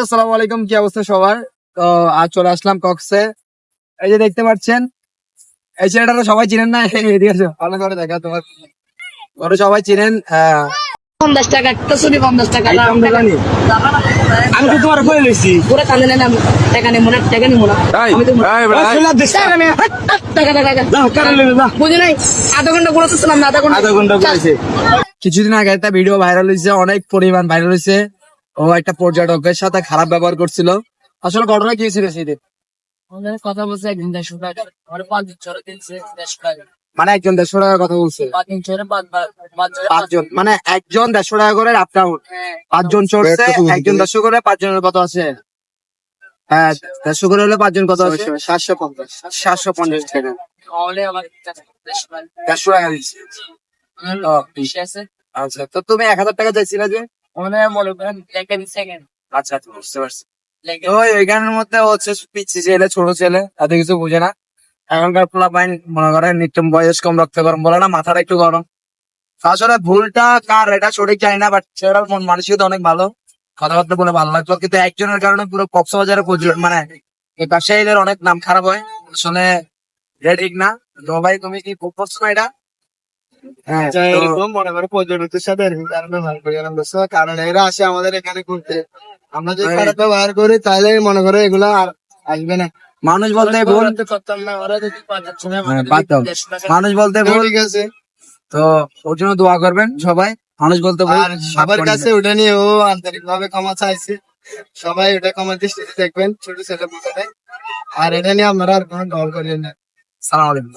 আসসালামু আলাইকুম, কি অবস্থা সবার? তো আজ চলে আসলাম কক্সে। এই যে দেখতে পাচ্ছেন, এই ছেলেটা সবাই চিনেন না? এদিকে আসো, ভালো করে দেখা তোমার, ওরা সবাই চিনেন। 50 টাকা একটা চুরি 50 টাকা আমি তো তোমার বলে লইছি। পুরো কান্দে নেন টাকা নেবো না টাকা নেবো না আমি তো বুঝি নাই আধা ঘন্টা ঘুরতেছিলাম না আধা ঘন্টা কিছুদিন আগে একটা ভিডিও ভাইরাল হয়েছে, অনেক পরিমাণ ভাইরাল হয়েছে। ও একটা পর্যটকের সাথে খারাপ ব্যবহার করছিল। আসলে ঘটনা কি ছিল সেদিন? কথা বলছে একদিন 150 টাকা আমার 5 দিন চলে দিচ্ছে 150 টাকা মানে একজন 150 টাকার কথা বলছে। 5 দিন চলে পাঁচজন, মানে একজন 150 টাকা করে আপ ডাউন। 5 জন চড়ছে, একজন 150 করে, 5 জনের কত আছে? হ্যাঁ, 150 করে হলে 5 জন কত আছে? 750। 750 টাকা। হলে আমার 150 টাকা দিচ্ছে। বেশি আছে আচ্ছা, তো তুমি 1000 টাকা চাইছিলে যে? মনে করেন টাকা দিচ্ছে কেন আচ্ছা আচ্ছা, বুঝতে পারছি। তো এখানের মধ্যে হচ্ছে পিচ্ছি ছেলে, ছোট ছেলে, তাদের কিছু বুঝে না। এখনকার পোলাপাইন মনে করেন নিত্য বয়স কম, রক্ত গরম বলে না, মাথাটা একটু গরম। আসলে ভুলটা কার এটা সঠিক জানি না, বাট ছেলেটার মন মানসিকতা অনেক ভালো। কথাবার্তা বলে ভালো লাগলো, কিন্তু একজনের কারণে পুরো কক্সবাজারে মানে এই ব্যবসায়ীদের অনেক নাম খারাপ হয়। আসলে এটা ঠিক না। তো ভাই, তুমি কি খুব করছো না এটা? হ্যাঁ, তো এরকম মনে করো পর্যটকদের সাথে এরকম কারণ ব্যবহার করি না, বুঝছো? কারণ এরা আসে আমাদের এখানে ঘুরতে, আমরা যদি খারাপ ব্যবহার করি তাহলে মনে করো এগুলা আর আসবে না। মানুষ বলতে ভুল। করতাম না ওরা যদি 5 সময় হ্যাঁ, বাদ দাও। মানুষ বলতে ভুল। ঠিক আছে, তো ওর জন্য দোয়া করবেন সবাই। মানুষ বলতে ভুল। আর সবার কাছে ওটা নিয়ে ও আন্তরিক ভাবে ক্ষমা চাইছে, সবাই ওটা ক্ষমা দৃষ্টিতে দেখবেন, ছোট ছেলে বুঝে দেয়। আর এটা নিয়ে আপনারা আর কোনো দল করেন না। সালাম আলাইকুম।